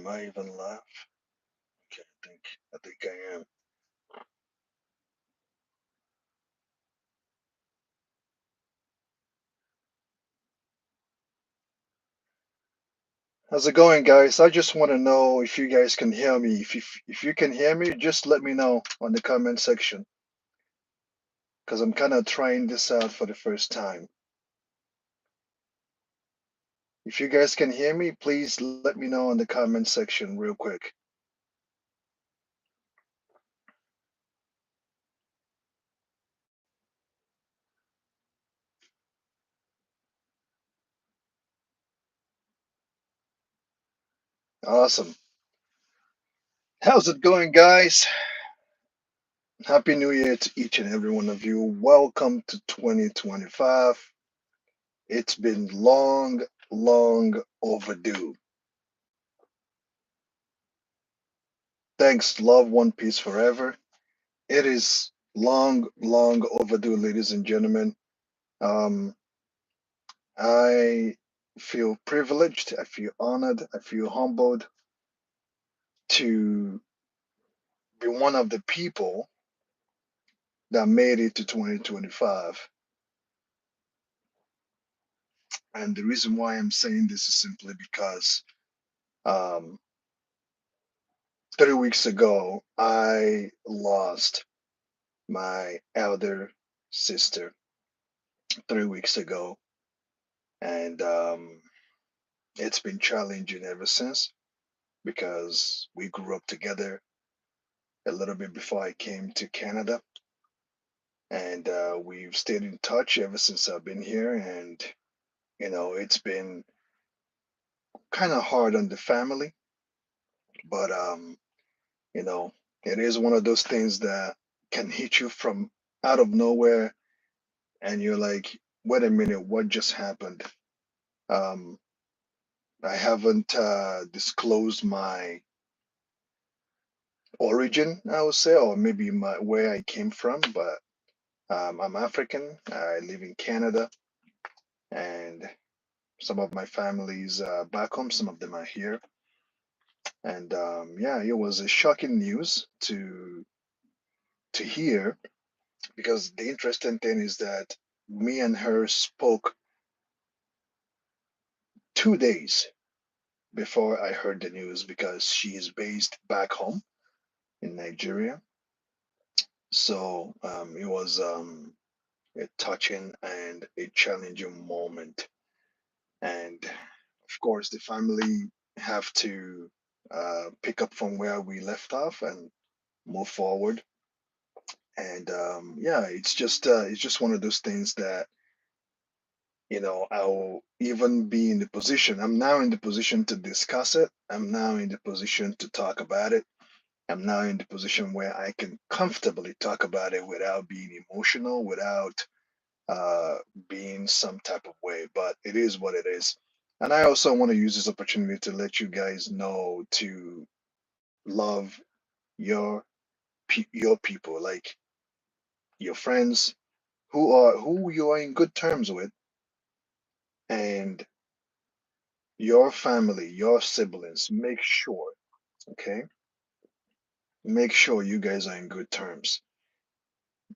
Am I even live? Okay, I think I am. How's it going, guys? I just want to know if you guys can hear me. If you can hear me, just let me know on the comment section because I'm kind of trying this out for the first time. If you guys can hear me, please let me know on the comment section real quick. Awesome. How's it going, guys? Happy New Year to each and every one of you. Welcome to 2025. It's been long, long overdue. Thanks, love, One Piece forever. It is long, long overdue, ladies and gentlemen. Um, I feel privileged, I feel honored, I feel humbled to be one of the people that made it to 2025. And the reason why I'm saying this is simply because um, 3 weeks ago, I lost my elder sister 3 weeks ago. And it's been challenging ever since because we grew up together a little bit before I came to Canada, and we've stayed in touch ever since I've been here. And it's been kind of hard on the family, but you know, it is one of those things that can hit you from out of nowhere, and you're like, "Wait a minute, what just happened?" Um, I haven't disclosed my origin, I would say, or maybe my where I came from, but I'm African. I live in Canada, and some of my family's back home. Some of them are here, and yeah, it was a shocking news to hear because the interesting thing is that me and her spoke 2 days before I heard the news because she is based back home in Nigeria. So it was a touching and a challenging moment, and of course the family have to pick up from where we left off and move forward. And yeah, it's just one of those things that I'll even be in the position. I'm now in the position to discuss it. I'm now in the position to talk about it. I'm now in the position where I can comfortably talk about it without being emotional, without uh, being some type of way. But it is what it is. And I also want to use this opportunity to let you guys know to love your your people, like your friends who you are in good terms with, and your family, your siblings. Make sure, okay? Make sure you guys are in good terms.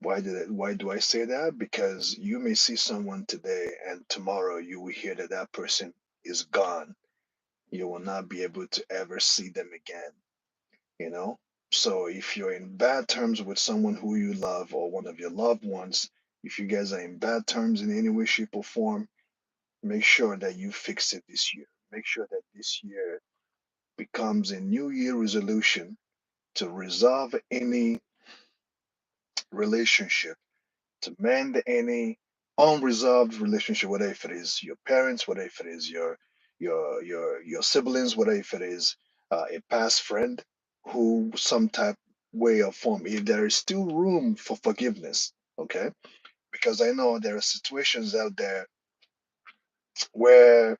Why do I say that? Because you may see someone today and tomorrow you will hear that that person is gone. You will not be able to ever see them again, you know? So if you're in bad terms with someone who you love or one of your loved ones, if you guys are in bad terms in any way, shape, or form, make sure that you fix it this year. Make sure that this year becomes a new year resolution to resolve any relationship, to mend any unresolved relationship, whether if it is your parents, whether if it is your siblings, whether if it is a past friend who some type way or form, if there is still room for forgiveness, okay? Because I know there are situations out there where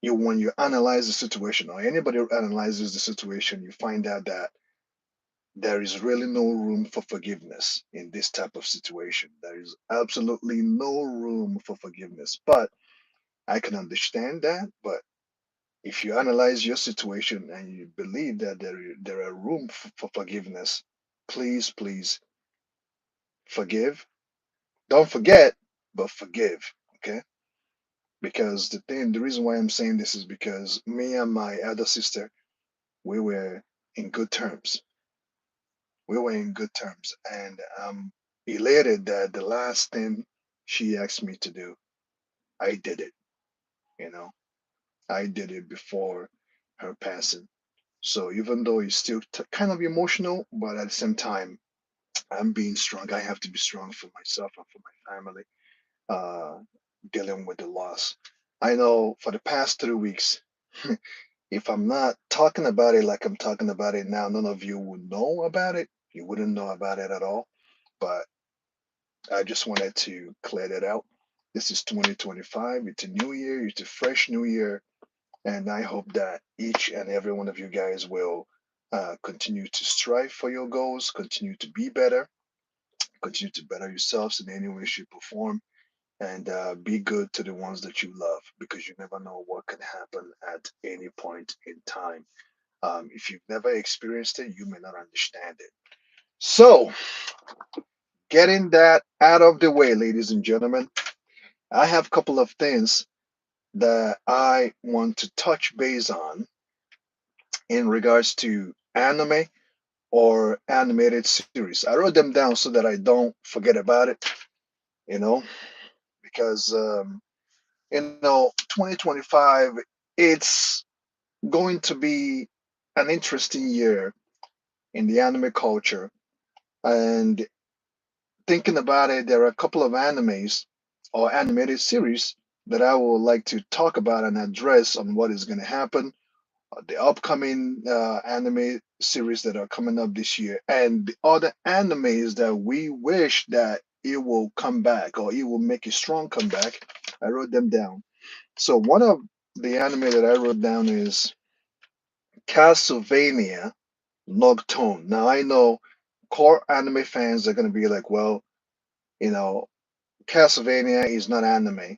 when you analyze the situation or anybody who analyzes the situation, you find out that there is really no room for forgiveness in this type of situation. There is absolutely no room for forgiveness. But I can understand that. But If you analyze your situation and you believe that there are room for forgiveness, please, please forgive. Don't forget, but forgive. Okay? Because the reason why I'm saying this is because me and my elder sister, we were in good terms. We were in good terms, and I'm elated that the last thing she asked me to do, I did it. You know, I did it before her passing. So even though it's still kind of emotional, but at the same time, I'm being strong. I have to be strong for myself and for my family, uh, dealing with the loss. I know for the past 3 weeks, if I'm not talking about it like I'm talking about it now, none of you would know about it. You wouldn't know about it at all. But I just wanted to clear that out. This is 2025. It's a new year. It's a fresh new year. And I hope that each and every one of you guys will continue to strive for your goals, continue to be better, continue to better yourselves in any way, shape, or form, and be good to the ones that you love because you never know what can happen at any point in time. If you've never experienced it, you may not understand it. So, getting that out of the way, ladies and gentlemen, I have a couple of things that I want to touch base on in regards to anime or animated series. I wrote them down so that I don't forget about it, you know, because 2025, it's going to be an interesting year in the anime culture. And thinking about it, there are a couple of animes or animated series that I would like to talk about and address on what is going to happen, the upcoming anime series that are coming up this year, and the other animes that we wish that it will come back or it will make a strong comeback. I wrote them down. So one of the anime that I wrote down is Castlevania Nocturne. Now I know core anime fans are going to be like, well, you know, Castlevania is not anime.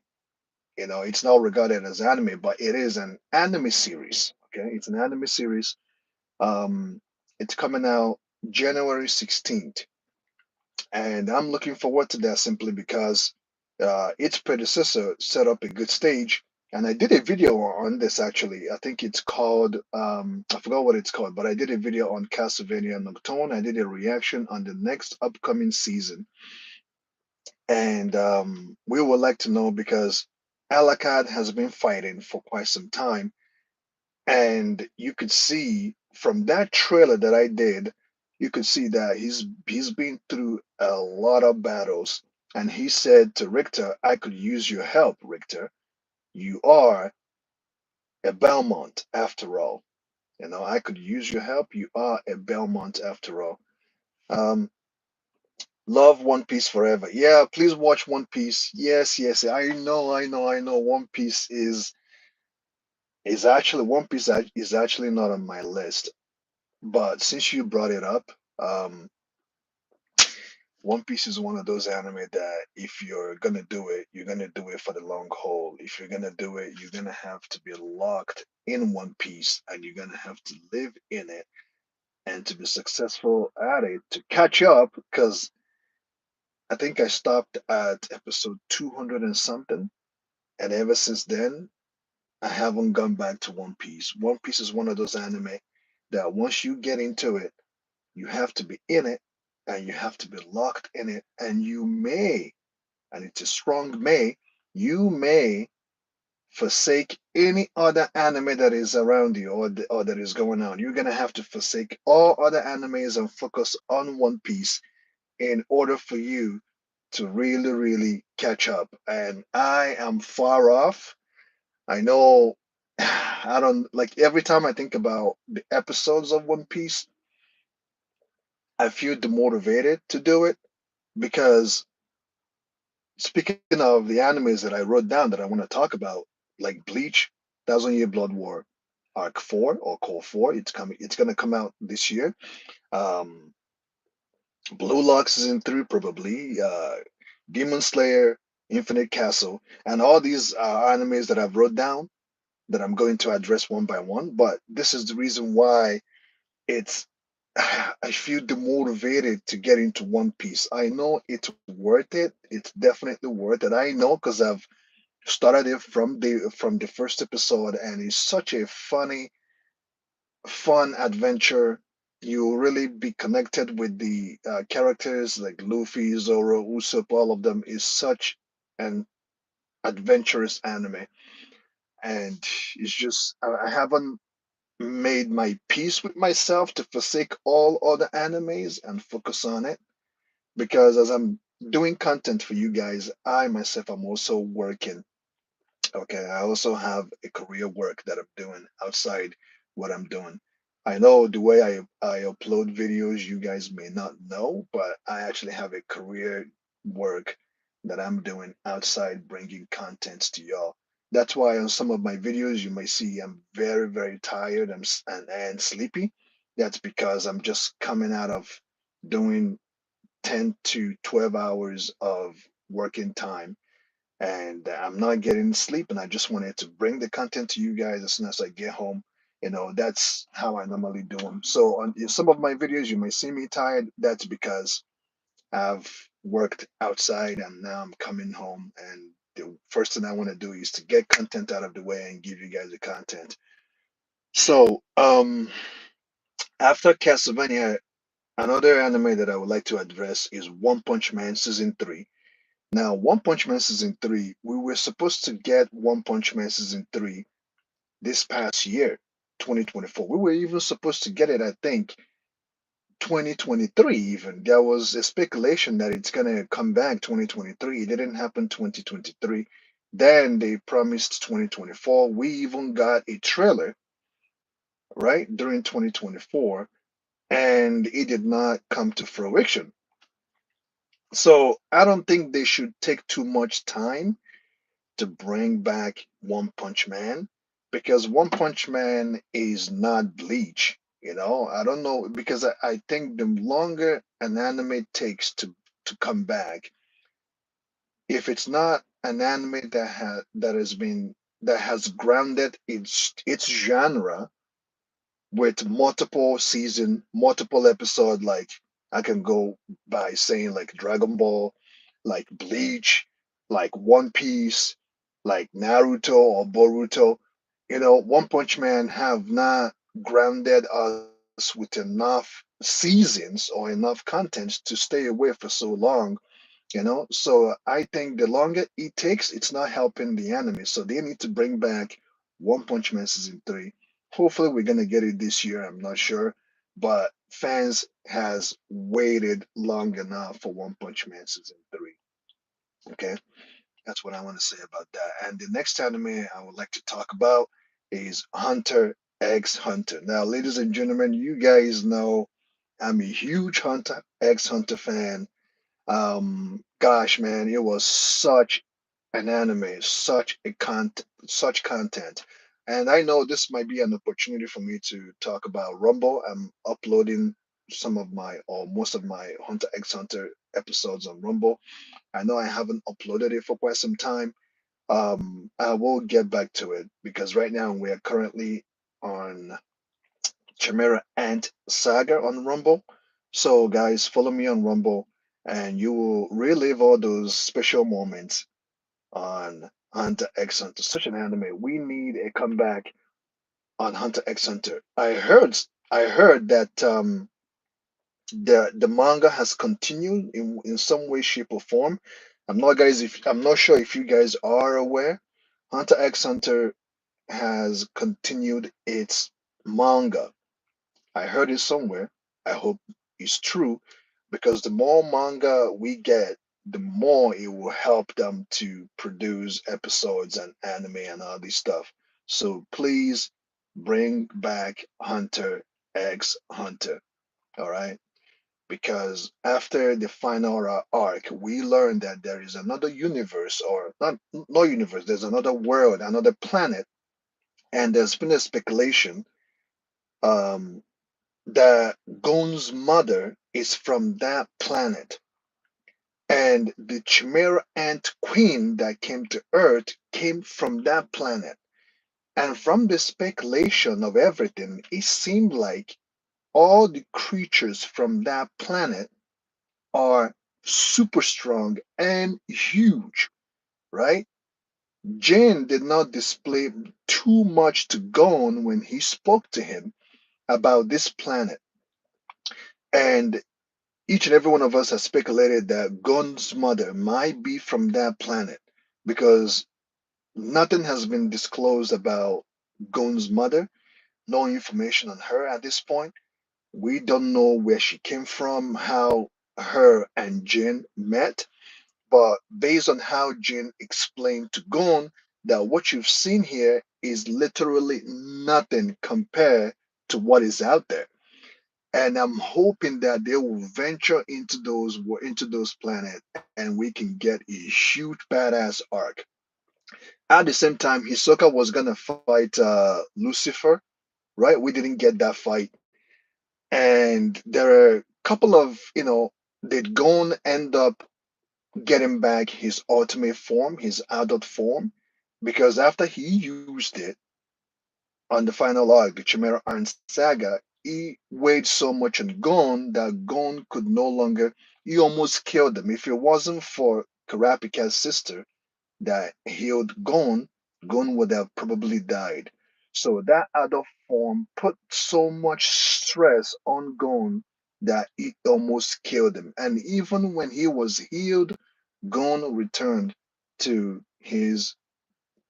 It's not regarded as anime, but it is an anime series. Okay, it's an anime series. Um, it's coming out January 16th, and I'm looking forward to that simply because its predecessor set up a good stage. And I did a video on this actually. I think it's called, I forgot what it's called, but I did a video on Castlevania Nocturne. I did a reaction on the next upcoming season. And we would like to know because Alakad has been fighting for quite some time. And you could see from that trailer that I did, you could see that he's been through a lot of battles. And he said to Richter, I could use your help, Richter. You are a Belmont after all. I could use your help. You are a Belmont after all. Um, love One Piece forever. Yeah, please watch One Piece. Yes, yes. I know. One Piece is actually not on my list. But since you brought it up, um, One Piece is one of those anime that if you're gonna do it, you're gonna do it for the long haul. If you're gonna do it, you're gonna have to be locked in One Piece and you're gonna have to live in it and to be successful at it to catch up. Because I think I stopped at episode 200 and something, and ever since then, I haven't gone back to One Piece. One Piece is one of those anime that once you get into it, you have to be in it and you have to be locked in it. And you may, and it's a strong may, you may forsake any other anime that is around you or that is going on. You're going to have to forsake all other animes and focus on One Piece in order for you to really, really catch up. And I am far off. I know. I don't like every time I think about the episodes of One Piece, I feel demotivated to do it because speaking of the animes that I wrote down that I want to talk about, like Bleach, Thousand Year Blood War, Arc 4 or Core 4, it's gonna come out this year. Um, Blue Lock Season 3 probably, Demon Slayer, Infinite Castle, and all these animes that I've wrote down. that I'm going to address one by one, but this is the reason why it's I feel demotivated to get into One Piece. I know it's worth it. It's definitely worth it. I know because I've started it from the first episode, and it's such a funny, fun adventure. You'll really be connected with the characters like Luffy, Zoro, Usopp. All of them is such an adventurous anime, and it's just I haven't made my peace with myself to forsake all other animes and focus on it, because as I'm doing content for you guys, I myself am also working. Okay, I also have a career work that I'm doing outside what I'm doing. I know the way I upload videos, you guys may not know, but I actually have a career work that I'm doing outside bringing contents to y'all. That's why on some of my videos you may see I'm very, very tired and sleepy. That's because I'm just coming out of doing 10 to 12 hours of working time, and I'm not getting sleep, and I just wanted to bring the content to you guys as soon as I get home. That's how I normally do them. So on in some of my videos, you may see me tired. That's because I've worked outside and now I'm coming home, and the first thing I want to do is to get content out of the way and give you guys the content. So, after Castlevania, another anime that I would like to address is One Punch Man Season 3. Now, One Punch Man Season 3, we were supposed to get One Punch Man Season 3 this past year, 2024. We were even supposed to get it, I think, 2023 even. There was a speculation that it's going to come back 2023. It didn't happen 2023. Then they promised 2024. We even got a trailer, right, during 2024, and it did not come to fruition. So I don't think they should take too much time to bring back One Punch Man, because One Punch Man is not Bleach. I don't know, because I think the longer an anime takes to come back, if it's not an anime that has grounded its genre with multiple season, multiple episode, like I can go by saying like Dragon Ball, like Bleach, like One Piece, like Naruto or Boruto. One Punch Man have not grounded us with enough seasons or enough contents to stay away for so long. So I think the longer it takes, it's not helping the anime. So they need to bring back One Punch Man Season 3. Hopefully we're gonna get it this year. I'm not sure. But fans has waited long enough for One Punch Man Season 3. Okay? That's what I want to say about that. And the next anime I would like to talk about is Hunter x Hunter. Now, ladies and gentlemen, you guys know I'm a huge Hunter x Hunter fan. Gosh, man, it was such an anime, such content. And I know this might be an opportunity for me to talk about Rumble. I'm uploading some of my or most of my Hunter x Hunter episodes on Rumble. I know I haven't uploaded it for quite some time. I will get back to it because right now we are currently on Chimera Ant Saga on Rumble. So, guys, follow me on Rumble and you will relive all those special moments on Hunter x Hunter. Such an anime. We need a comeback on Hunter x Hunter. I heard that the manga has continued in some way, shape, or form. I'm not sure if you guys are aware. Hunter x Hunter has continued its manga. I heard it somewhere. I hope it's true, because the more manga we get, the more it will help them to produce episodes and anime and all this stuff. So please bring back Hunter x Hunter. All right. Because after the final arc, we learn that there is another universe, or not, no universe, there's another world, another planet, and there's been a speculation um, that Gon's mother is from that planet. And the Chimera Ant Queen that came to Earth came from that planet. And from the speculation of everything, it seemed like all the creatures from that planet are super strong and huge, right? Jin did not display too much to Gon when he spoke to him about this planet. And each and every one of us has speculated that Gon's mother might be from that planet because nothing has been disclosed about Gon's mother, no information on her at this point. We don't know where she came from, how her and Jin met, but based on how Jin explained to Gon that what you've seen here is literally nothing compared to what is out there. And I'm hoping that they will venture into those planets and we can get a huge badass arc. At the same time, Hisoka was gonna fight Lucifer, right? We didn't get that fight, and there are a couple of did Gon end up getting back his ultimate form, his adult form, because after he used it on the final arc, the Chimera Iron Saga, he weighed so much on Gon that Gon could no longer. He almost killed him. If it wasn't for Kurapika's sister that healed Gon, Gon would have probably died. So that adult form put so much stress on Gon that it almost killed him. And even when he was healed, Gon returned to his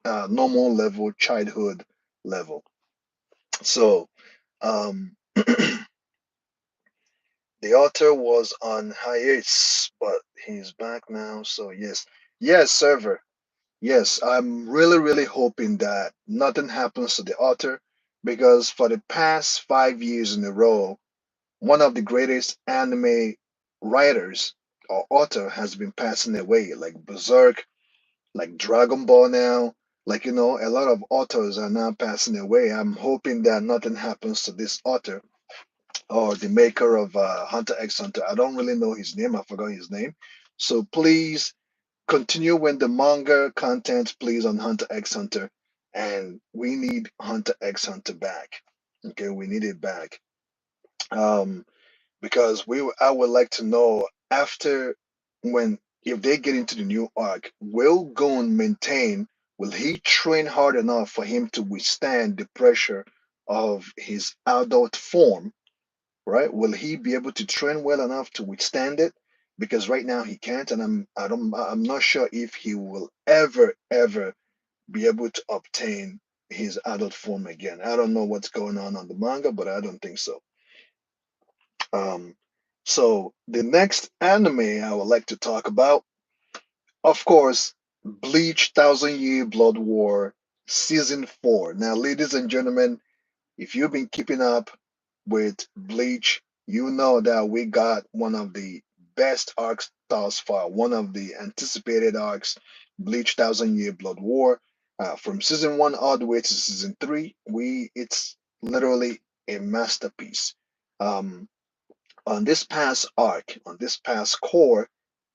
normal level, childhood level. So the author was on hiatus, but he's back now. So yes, yes, server. Yes, I'm really, really hoping that nothing happens to the author because for the past 5 years in a row, one of the greatest anime writers or author has been passing away, like Berserk, like Dragon Ball now. Like, a lot of authors are now passing away. I'm hoping that nothing happens to this author or the maker of Hunter x Hunter. I don't really know his name. I forgot his name. So please continue with the manga content, please, on Hunter x Hunter. And we need Hunter x Hunter back. Okay, we need it back. Um, because I would like to know after when if they get into the new arc, will Gon maintain? Will he train hard enough for him to withstand the pressure of his adult form? Right? Will he be able to train well enough to withstand it? Because right now he can't, and I'm not sure if he will ever be able to obtain his adult form again. I don't know what's going on the manga, but I don't think so. Um, so the next anime I would like to talk about, of course, Bleach Thousand Year Blood War Season 4. Now, ladies and gentlemen, if you've been keeping up with Bleach, you know that we got one of the best arcs thus far, one of the anticipated arcs, Bleach Thousand Year Blood War. From season 1 all the way to season 3, it's literally a masterpiece. Um, on this past arc, on this past core,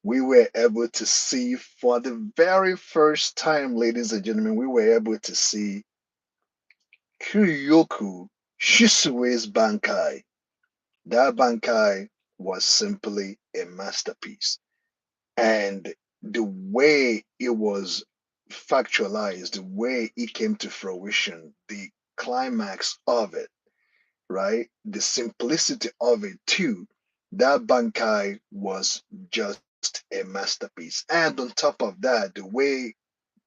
we were able to see for the very first time, ladies and gentlemen, we were able to see Kiryoku Shisue's Bankai. That Bankai was simply a masterpiece. And the way it was factualized, the way it came to fruition, the climax of it, right? The simplicity of it too. That Bankai was just a masterpiece. And on top of that, the way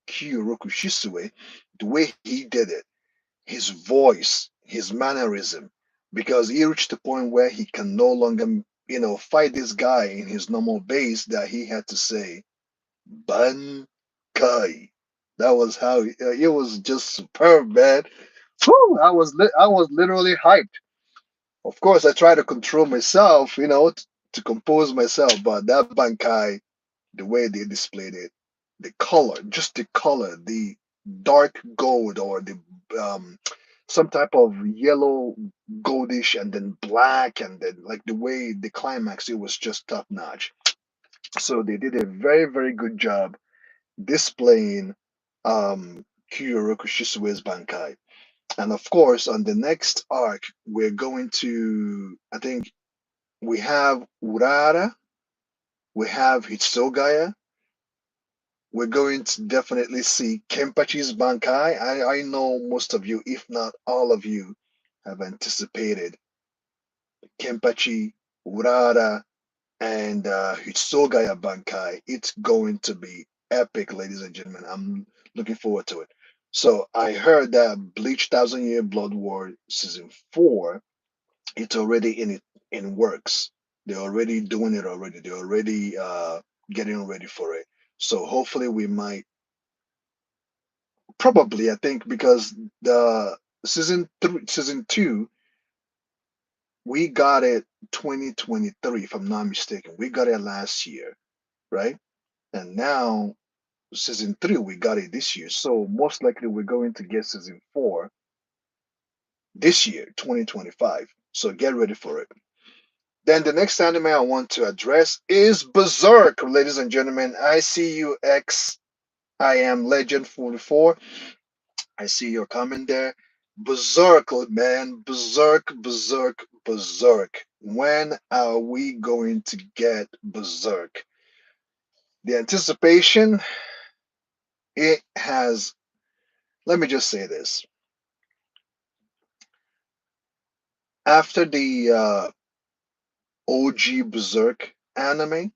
Kiyoroku Shisue, the way he did it, his voice, his mannerism, because he reached the point where he can no longer, fight this guy in his normal base that he had to say, Bankai. That was how it was just superb, man. Whew, I was literally hyped. Of course, I try to control myself, to compose myself, but that Bankai, the way they displayed it, the color, just the color, the dark gold or the um, some type of yellow, goldish, and then black, and then like the way the climax, it was just top notch. So they did a very, very good job displaying Kyoroku Shisue's Bankai. And of course, on the next arc, we're going to, I think we have Urara, we have Hitsugaya, we're going to definitely see Kenpachi's Bankai. I know most of you, if not all of you, have anticipated Kenpachi, Urara, and Hitsugaya Bankai. It's going to be epic, ladies and gentlemen. I'm looking forward to it. So I heard that Bleach Thousand Year Blood War season 4, it's already in works. They're already doing it already. They're already getting ready for it. So hopefully we might probably, I think, because the season 2, we got it 2023, if I'm not mistaken. We got it last year, right? And now season 3, we got it this year. So most likely we're going to get season 4 this year, 2025. So get ready for it. Then the next anime I want to address is Berserk, ladies and gentlemen. I see you, X. I am Legend 44. I see your comment there. Berserk, man. Berserk, Berserk, Berserk. When are we going to get Berserk? The anticipation, it has, let me just say this. After the OG Berserk anime,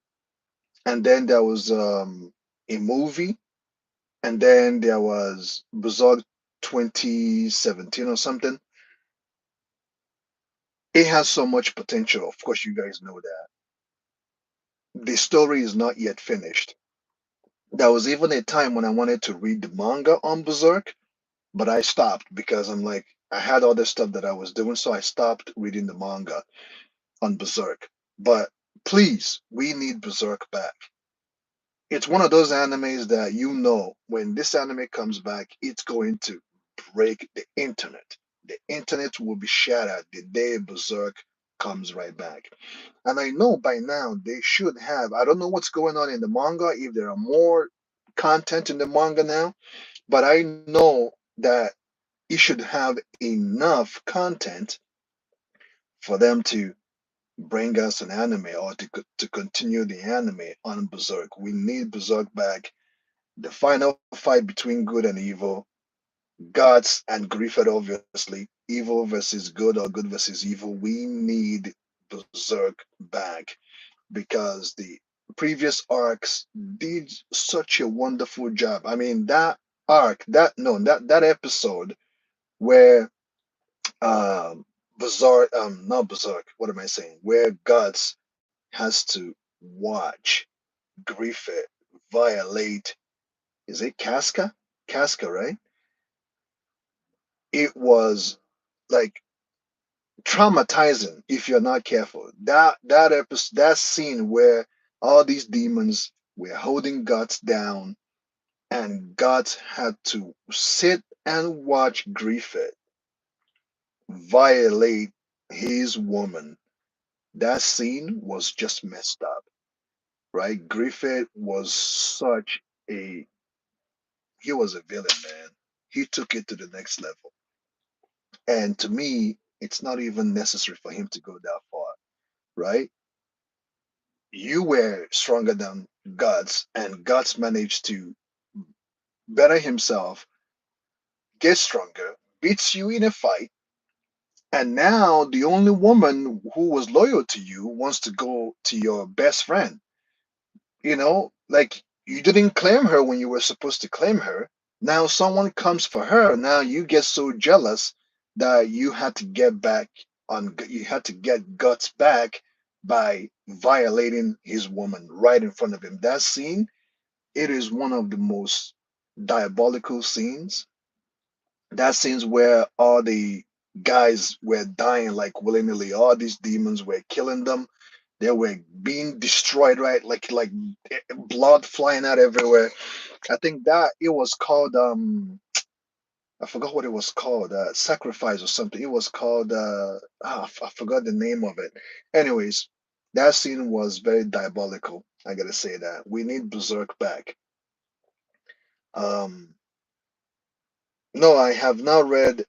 and then there was a movie, and then there was Berserk 2017 or something. It has so much potential. Of course, you guys know that. The story is not yet finished. There was even a time when I wanted to read the manga on Berserk, but I stopped because I'm like, I had other stuff that I was doing, so I stopped reading the manga on Berserk. But please, we need Berserk back. It's one of those animes that you know when this anime comes back, it's going to break the internet. The internet will be shattered the day Berserk comes right back. And I know by now they should have, I don't know what's going on in the manga, if there are more content in the manga now, but I know that it should have enough content for them to bring us an anime or to continue the anime on Berserk. We need Berserk back. The final fight between good and evil, gods and Griffith, obviously, evil versus good or good versus evil. We need Berserk back because the previous arcs did such a wonderful job. I mean, that arc, that no, that episode where Berserk, not Berserk, what am I saying? Where gods has to watch Griffith violate, is it Casca? Casca, right? It was like traumatizing if you're not careful. That episode, that scene where all these demons were holding Guts down, and Guts had to sit and watch Griffith violate his woman. That scene was just messed up, right? Griffith was such a he was a villain, man. He took it to the next level. And to me, it's not even necessary for him to go that far, right? You were stronger than Guts, and Guts managed to better himself, get stronger, beats you in a fight, and now the only woman who was loyal to you wants to go to your best friend. Like you didn't claim her when you were supposed to claim her. Now someone comes for her. Now you get so jealous that you had to get Guts back by violating his woman right in front of him. That scene, it is one of the most diabolical scenes. That scenes where all the guys were dying like willy-nilly, all these demons were killing them, they were being destroyed, right? Like blood flying out everywhere. I think that it was called I forgot what it was called, sacrifice or something. It was called I forgot the name of it. Anyways, that scene was very diabolical. I gotta say that we need Berserk back. Um, No, I have not read.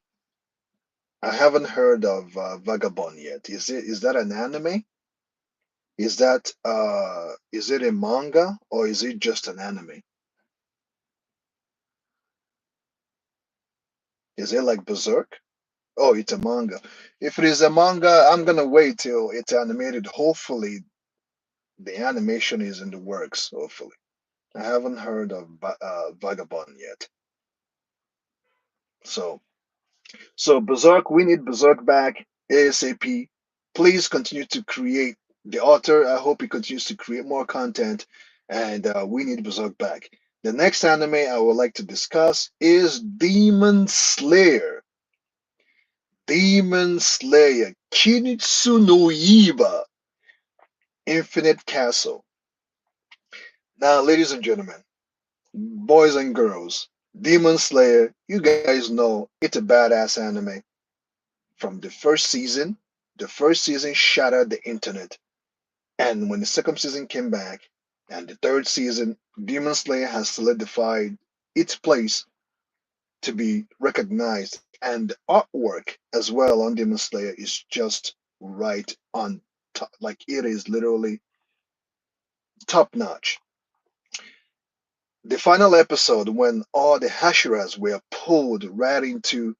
I haven't heard of Vagabond yet. Is that an anime? Is it a manga or is it just an anime? Is it like Berserk? Oh, it's a manga. If it is a manga, I'm gonna wait till it's animated. Hopefully, the animation is in the works. Hopefully, I haven't heard of Vagabond yet. So, so Berserk, we need Berserk back ASAP. Please continue to create. The author, I hope he continues to create more content, and we need Berserk back. The next anime I would like to discuss is Demon Slayer. Demon Slayer, Kiritsu no Iba, Infinite Castle. Now, ladies and gentlemen, boys and girls, Demon Slayer, you guys know it's a badass anime. From the first season shattered the internet. And when the second season came back, and the third season, Demon Slayer has solidified its place to be recognized. And the artwork as well on Demon Slayer is just right on top. Like it is literally top notch. The final episode, when all the Hashiras were pulled right into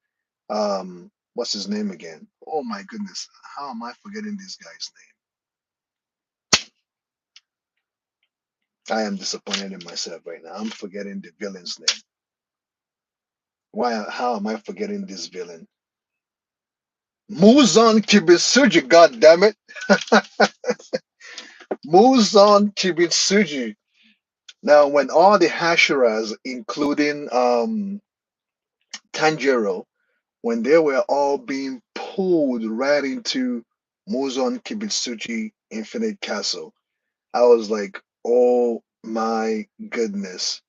what's his name again? Oh my goodness, how am I forgetting this guy's name? I am disappointed in myself right now. I'm forgetting the villain's name. Why? How am I forgetting this villain? Muzan Kibitsuji, god damn it! Muzan Kibitsuji. Now, when all the Hashiras, including Tanjiro, when they were all being pulled right into Muzan Kibitsuji Infinite Castle, I was like, oh my goodness.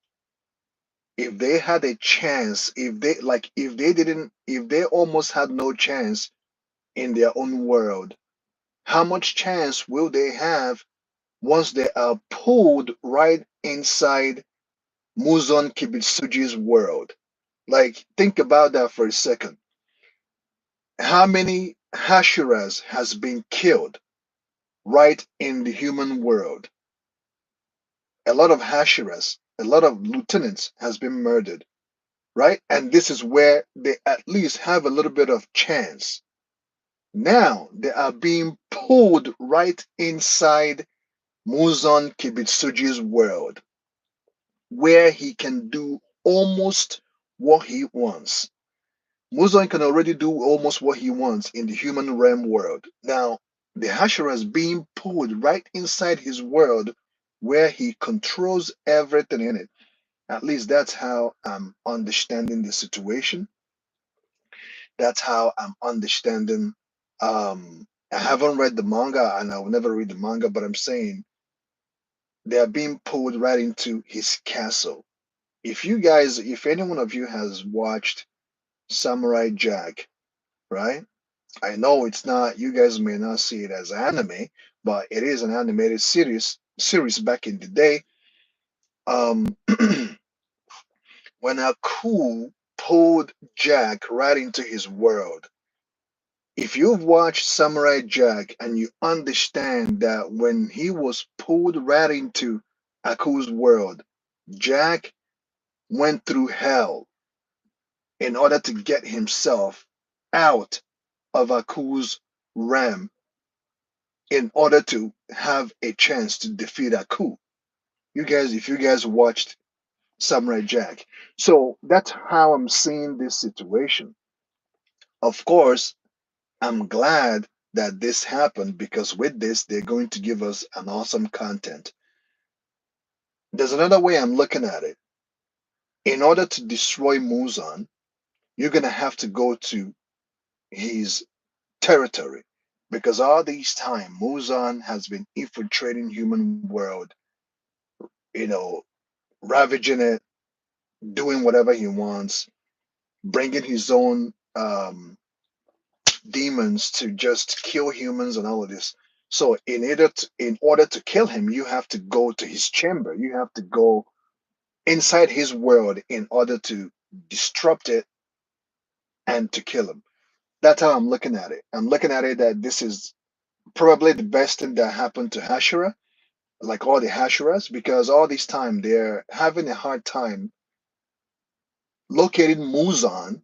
If they had a chance, if they almost had no chance in their own world, how much chance will they have once they are pulled right inside Muzan Kibitsuji's world? Like, think about that for a second. How many Hashiras has been killed right in the human world? A lot of Hashiras, a lot of lieutenants has been murdered, right? And this is where they at least have a little bit of chance. Now they are being pulled right inside Muzan Kibitsuji's world, where he can do almost what he wants. Muzan can already do almost what he wants in the human realm world. Now, the Hashira is being pulled right inside his world where he controls everything in it. At least that's how I'm understanding the situation. That's how I'm understanding. I haven't read the manga and I will never read the manga, but I'm saying they are being pulled right into his castle. If any one of you has watched Samurai Jack, right? I know it's not, you guys may not see it as anime, but it is an animated series back in the day. Um, when Aku pulled Jack right into his world. If you've watched Samurai Jack and you understand that when he was pulled right into Aku's world, Jack went through hell in order to get himself out of Aku's realm in order to have a chance to defeat Aku. If you guys watched Samurai Jack. So that's how I'm seeing this situation. Of course, I'm glad that this happened because with this, they're going to give us an awesome content. There's another way I'm looking at it. In order to destroy Muzan, you're going to have to go to his territory because all this time, Muzan has been infiltrating human world, you know, ravaging it, doing whatever he wants, bringing his own demons to just kill humans and all of this. So in order to kill him, you have to go to his chamber. You have to go inside his world in order to disrupt it and to kill him. That's how I'm looking at it. I'm looking at it that this is probably the best thing that happened to Hashira, like all the Hashiras, because all this time they're having a hard time locating Muzan,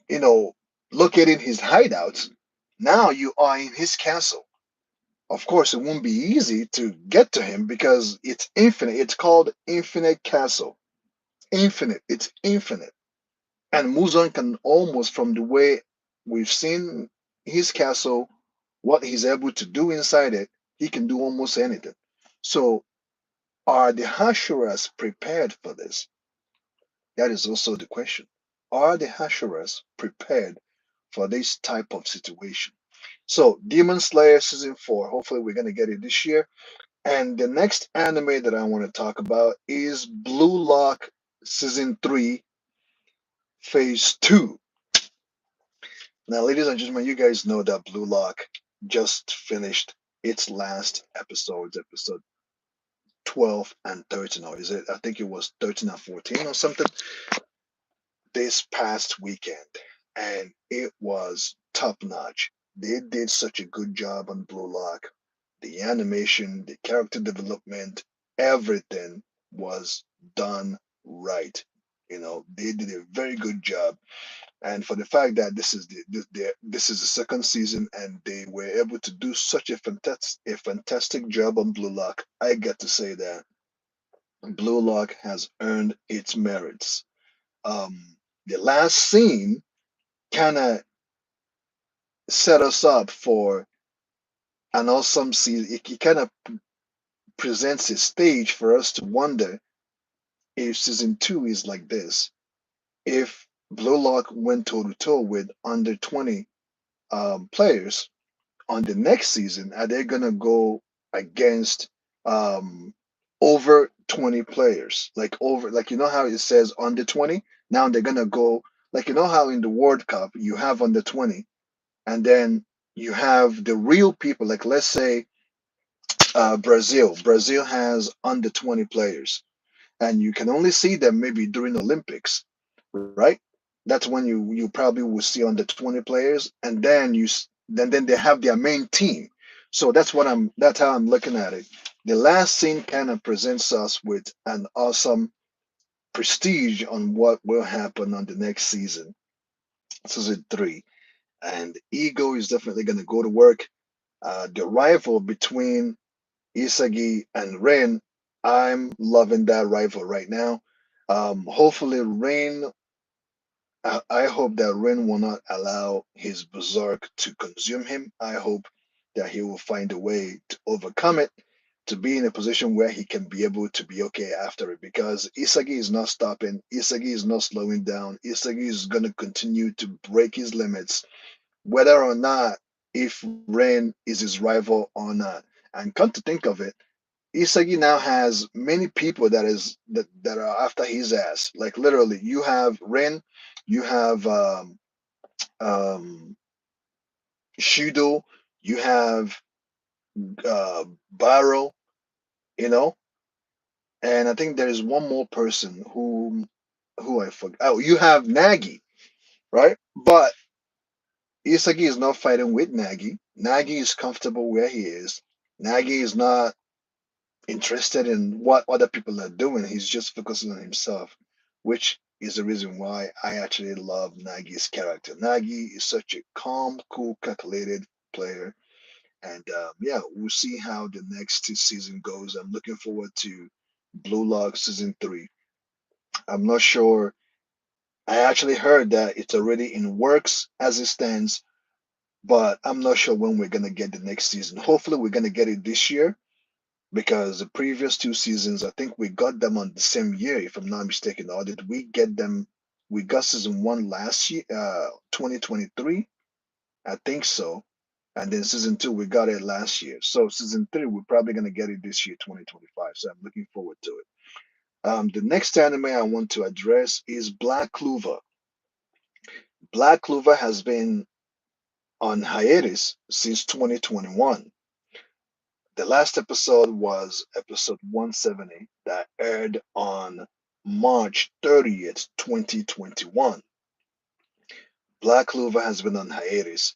you know, locating his hideouts. Now you are in his castle. Of course, it won't be easy to get to him because it's infinite. It's called Infinite Castle. Infinite. It's infinite. And Muzan can almost, from the way we've seen his castle, what he's able to do inside it, he can do almost anything. So, are the Hashuras prepared for this? That is also the question. Are the Hashuras prepared for this type of situation? So, Demon Slayer season 4, hopefully, we're going to get it this year. And the next anime that I want to talk about is Blue Lock season 3, phase 2. Now, ladies and gentlemen, you guys know that Blue Lock just finished its last episodes, episode 12 and 13, or is it? I think it was 13 and 14 or something, this past weekend. And it was top notch. They did such a good job on Blue Lock. The animation, the character development, everything was done right. They did a very good job. And for the fact that this is the second season and they were able to do such a fantastic job on Blue Lock, I get to say that Blue Lock has earned its merits. The last scene kind of set us up for an awesome season. It kind of presents a stage for us to wonder if season 2 is like this. If Blue Lock went toe to toe with under 20 players on the next season, are they gonna go against um over 20 players? Like how it says under 20? Now they're gonna go, like how in the World Cup you have under 20, and then you have the real people, like let's say Brazil has under 20 players, and you can only see them maybe during Olympics, right? That's when you probably will see under 20 players, and then they have their main team. So that's how I'm looking at it. The last scene kind of presents us with an awesome prestige on what will happen on the next season, season 3. And Ego is definitely going to go to work. The rival between Isagi and Ren, I'm loving that rival right now. Hopefully, I hope that Ren will not allow his berserk to consume him. I hope that he will find a way to overcome it, to be in a position where he can be able to be okay after it. Because Isagi is not stopping, Isagi is not slowing down, Isagi is going to continue to break his limits, whether or not if Ren is his rival or not. And come to think of it, Isagi now has many people that are after his ass. Like literally, you have Ren, you have um, Shido, you have Baro, you know, and I think there is one more person who I forgot. Oh, you have Nagi, right? But Isagi is not fighting with Nagi. Nagi is comfortable where he is. Nagi is not interested in what other people are doing. He's just focusing on himself, which is the reason why I actually love Nagi's character. Nagi is such a calm, cool, calculated player. And yeah, we'll see how the next season goes. I'm looking forward to Blue Lock season 3. I'm not sure. I actually heard that it's already in works as it stands, but I'm not sure when we're going to get the next season. Hopefully, we're going to get it this year because the previous 2 seasons, I think we got them on the same year, if I'm not mistaken. Or did we get them? We got season 1 last year, 2023. I think so. And then season 2, we got it last year. So season 3, we're probably gonna get it this year, 2025. So I'm looking forward to it. The next anime I want to address is Black Clover. Black Clover has been on hiatus since 2021. The last episode was episode 170 that aired on March 30th, 2021. Black Clover has been on hiatus.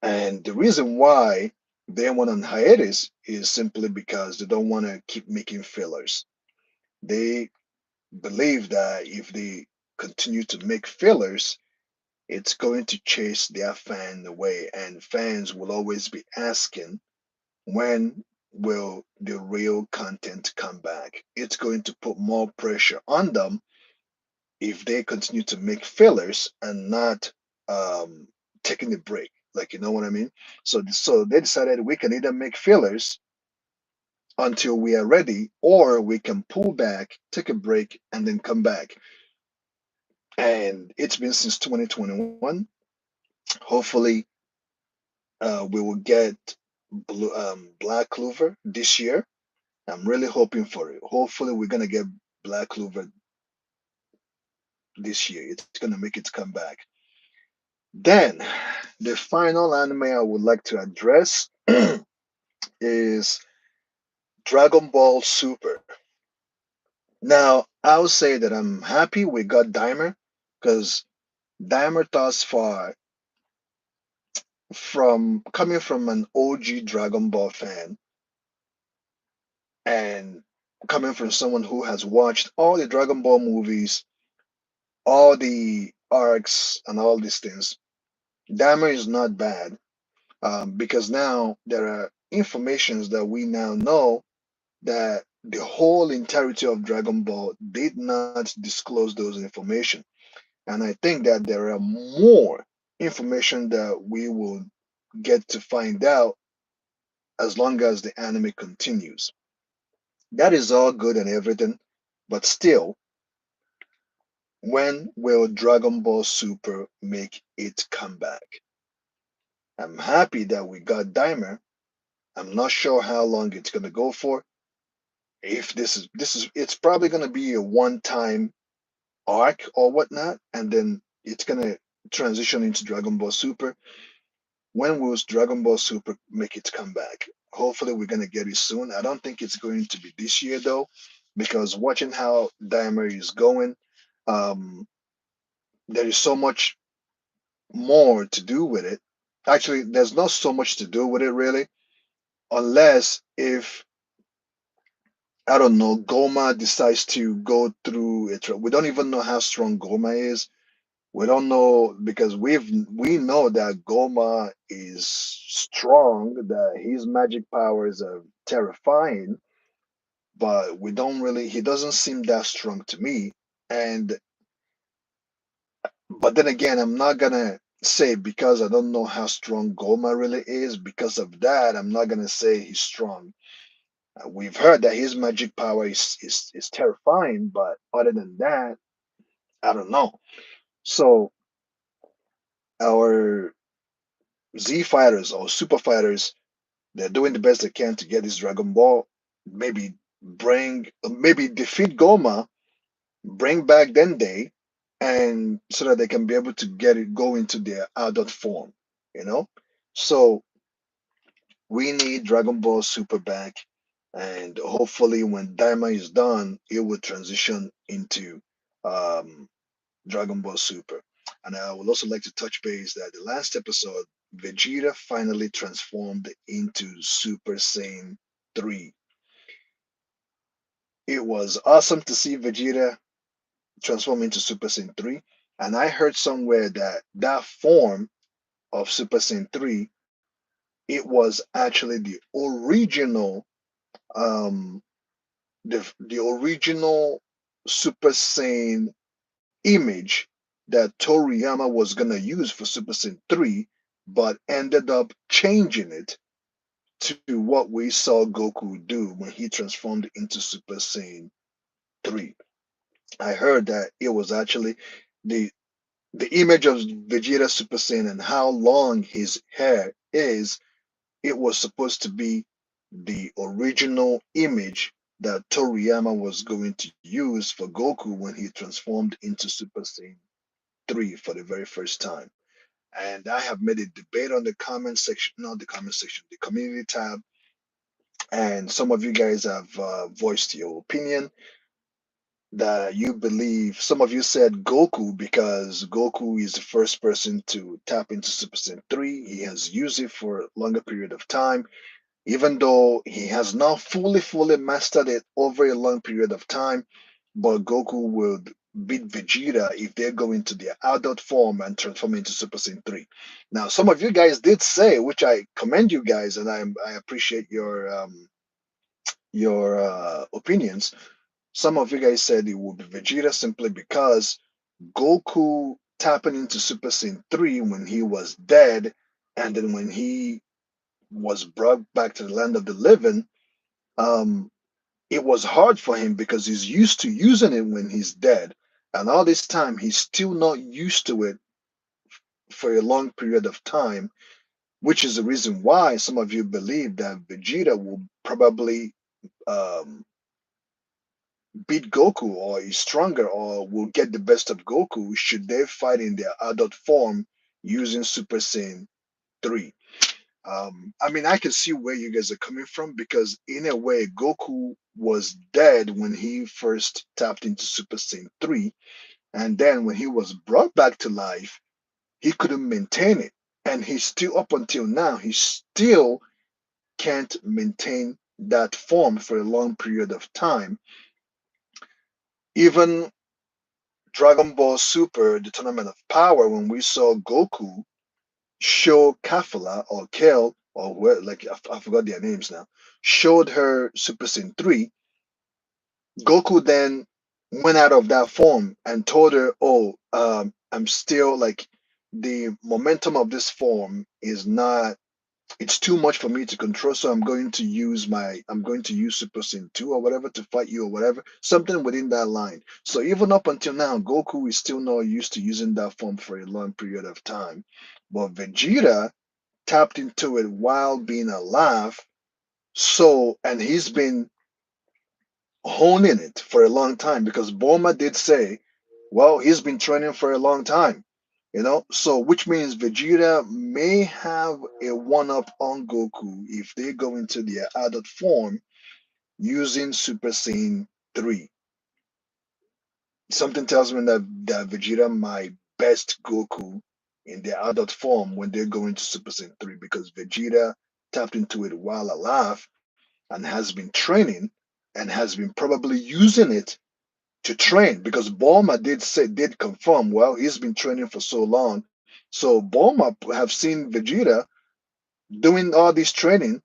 And the reason why they went on hiatus is simply because they don't want to keep making fillers. They believe that if they continue to make fillers, it's going to chase their fan away, and fans will always be asking, when will the real content come back? It's going to put more pressure on them if they continue to make fillers and not um, taking a break. Like, you know what I mean? So they decided we can either make fillers until we are ready, or we can pull back, take a break, and then come back. And it's been since 2021. Hopefully, we will get Black Clover this year. I'm really hoping for it. Hopefully, we're gonna get Black Clover this year. It's gonna make it come back. Then, the final anime I would like to address is Dragon Ball Super. Now, I'll say that I'm happy we got Dimer, because Dimer thus far, from coming from an OG Dragon Ball fan and coming from someone who has watched all the Dragon Ball movies, all the arcs, and all these things, Dimer is not bad, because now there are informations that we now know that the whole entirety of Dragon Ball did not disclose those information. And I think that there are more information that we will get to find out as long as the anime continues. That is all good and everything, but still, when will Dragon Ball Super make its comeback? I'm happy that we got Dimer. I'm not sure how long it's gonna go for. If this is it's probably gonna be a one-time arc or whatnot, and then it's gonna transition into Dragon Ball Super. When will Dragon Ball Super make its comeback? Hopefully, we're gonna get it soon. I don't think it's going to be this year though, because watching how Dimer is going, um, there is so much more to do with it. Actually, there's not so much to do with it really, unless if I don't know, Goma decides to go through it. We don't even know how strong Goma is. We don't know, because we know that Goma is strong, that his magic powers are terrifying, but we don't really he doesn't seem that strong to me. And but then again, I'm not gonna say, because I don't know how strong Goma really is, because of that, I'm not gonna say he's strong. We've heard that his magic power is terrifying, but other than that, I don't know. So our Z fighters or super fighters, they're doing the best they can to get this Dragon Ball. Maybe defeat Goma, bring back Dende, and so that they can be able to get it go into their adult form. You know, so we need Dragon Ball Super back, and hopefully, when Daima is done, it will transition into um, Dragon Ball Super. And I would also like to touch base that the last episode, Vegeta finally transformed into Super Saiyan 3. It was awesome to see Vegeta transform into Super Saiyan 3. And I heard somewhere that that form of Super Saiyan 3, it was actually um, the original Super Saiyan image that Toriyama was going to use for Super Saiyan 3, but ended up changing it to what we saw Goku do when he transformed into Super Saiyan 3. I heard that it was actually the the image of Vegeta Super Saiyan and how long his hair is. It was supposed to be the original image that Toriyama was going to use for Goku when he transformed into Super Saiyan 3 for the very first time. And I have made a debate on the comment section, not the comment section, the community tab, and some of you guys have voiced your opinion. that you believe, some of you said Goku because Goku is the first person to tap into Super Saiyan 3. He has used it for a longer period of time, even though he has not fully mastered it over a long period of time. But Goku would beat Vegeta if they go into their adult form and transform into Super Saiyan 3. Now, some of you guys did say, which I commend you guys, and I appreciate your opinions. Some of you guys said it would be Vegeta simply because Goku tapping into Super Saiyan 3 when he was dead, and then when he was brought back to the land of the living, um, it was hard for him because he's used to using it when he's dead. And all this time, he's still not used to it for a long period of time, which is the reason why some of you believe that Vegeta will probably um, beat Goku or is stronger or will get the best of Goku should they fight in their adult form using Super Saiyan 3. I mean, I can see where you guys are coming from because, in a way, Goku was dead when he first tapped into Super Saiyan 3. And then when he was brought back to life, he couldn't maintain it. And he's still, up until now, he still can't maintain that form for a long period of time. Even Dragon Ball Super, the Tournament of Power, when we saw Goku show Kafala or Kel or where, like I forgot their names now, showed her Super Saiyan 3, Goku then went out of that form and told her, "Oh, I'm still like the momentum of this form is not. It's too much for me to control, so I'm going to use Super Saiyan 2 or whatever to fight you or whatever, something within that line." So even up until now, Goku is still not used to using that form for a long period of time. But Vegeta tapped into it while being alive. So, and he's been honing it for a long time because Bulma did say, well, he's been training for a long time, so which means Vegeta may have a one up on Goku if they go into their adult form using Super Saiyan 3. Something tells me that Vegeta might best Goku in their adult form when they go into Super Saiyan 3 because Vegeta tapped into it while alive and has been training and has been probably using it to train because Bulma did confirm, well, he's been training for so long. So Bulma have seen Vegeta doing all this training,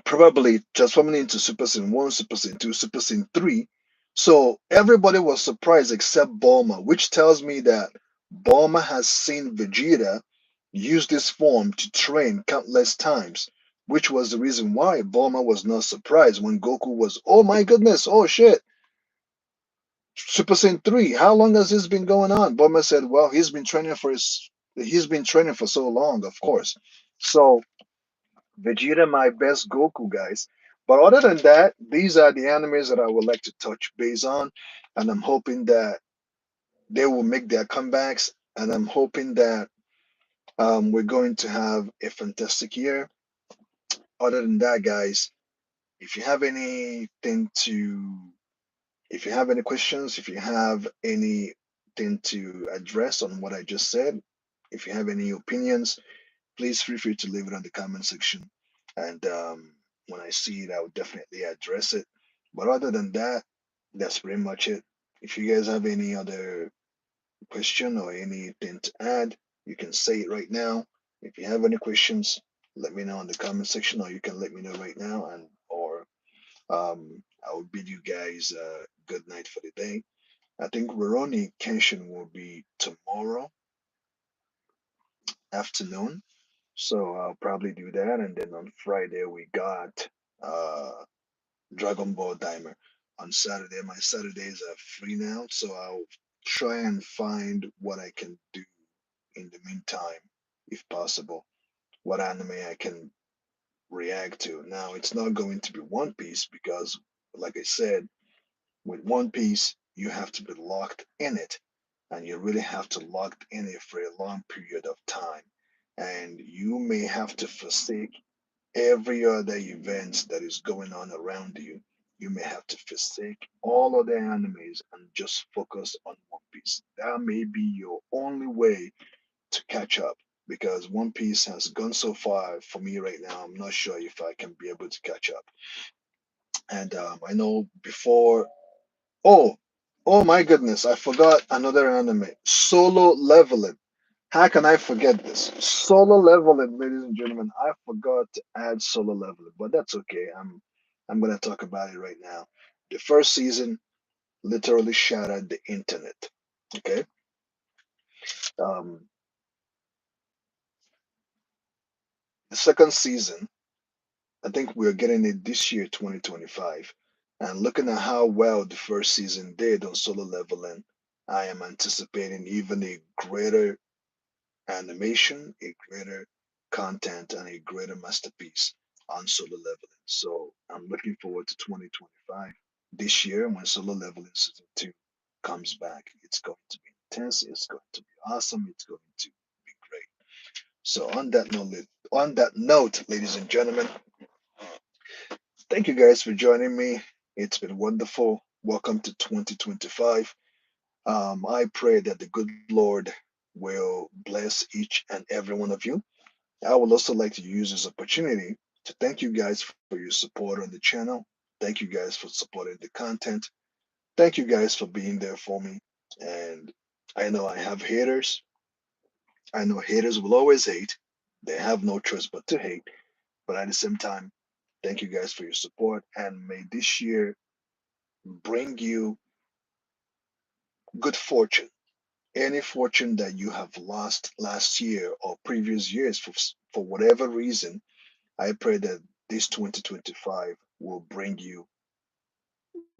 probably transforming into Super Saiyan 1, Super Saiyan 2, Super Saiyan 3. So everybody was surprised except Bulma, which tells me that Bulma has seen Vegeta use this form to train countless times, which was the reason why Bulma was not surprised when Goku was, oh my goodness, oh shit, Super Saiyan 3, how long has this been going on? Bulma said, well, he's been training for so long, of course. So Vegeta, my best Goku, guys. But other than that, these are the animes that I would like to touch base on, and I'm hoping that they will make their comebacks, and I'm hoping that we're going to have a fantastic year. Other than that, guys, if you have anything to, if you have any questions, if you have anything to address on what I just said, if you have any opinions, please feel free to leave it on the comment section. And when I see it, I will definitely address it. But other than that, that's pretty much it. If you guys have any other question or anything to add, you can say it right now. If you have any questions, let me know in the comment section, or you can let me know right now, and or I will bid you guys good night for the day. I think Rurouni Kenshin will be tomorrow afternoon. So I'll probably do that. And then on Friday, we got uh, Dragon Ball Dimer. On Saturday, my Saturdays are free now. So I'll try and find what I can do in the meantime, if possible. What anime I can react to. Now, it's not going to be One Piece because, like I said, with One Piece, you have to be locked in it, and you really have to lock in it for a long period of time. And you may have to forsake every other event that is going on around you you may have to forsake all other animes and just focus on One Piece. That may be your only way to catch up because One Piece has gone so far for me right now. I'm not sure if I can be able to catch up. And I know before. Oh, oh my goodness! I forgot another anime, Solo Leveling. How can I forget this? Solo Leveling, ladies and gentlemen. I forgot to add Solo Leveling, but that's okay. I'm gonna talk about it right now. The first season literally shattered the internet. Okay. Um, the second season, I think we're getting it this year, 2025. And looking at how well the first season did on Solo Leveling, I am anticipating even a greater animation, a greater content, and a greater masterpiece on Solo Leveling. So I'm looking forward to 2025 this year when Solo Leveling Season 2 comes back. It's going to be intense, it's going to be awesome, it's going to be great. So on that note, ladies and gentlemen, thank you guys for joining me. It's been wonderful. Welcome to 2025. I pray that the good Lord will bless each and every one of you. I would also like to use this opportunity to thank you guys for your support on the channel. Thank you guys for supporting the content. Thank you guys for being there for me. And I know I have haters. I know haters will always hate. They have no choice but to hate. But at the same time, thank you guys for your support. And may this year bring you good fortune. Any fortune that you have lost last year or previous years for whatever reason, I pray that this 2025 will bring you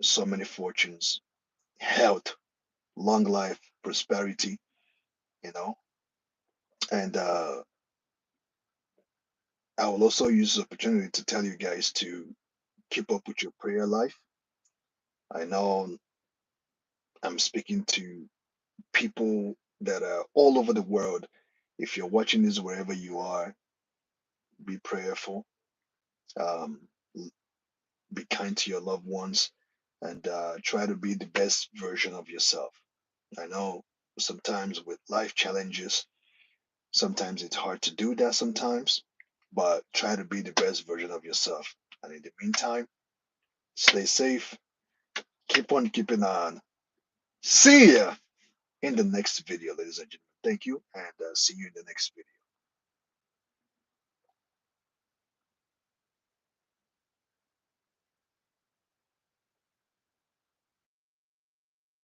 so many fortunes, health, long life, prosperity, you know. And I will also use this opportunity to tell you guys to keep up with your prayer life. I know I'm speaking to people that are all over the world. If you're watching this wherever you are, be prayerful. Um, be kind to your loved ones and try to be the best version of yourself. I know sometimes with life challenges, sometimes it's hard to do that sometimes, but try to be the best version of yourself. And in the meantime, stay safe, keep on keeping on. See ya in the next video, ladies and gentlemen. Thank you, and see you in the next video.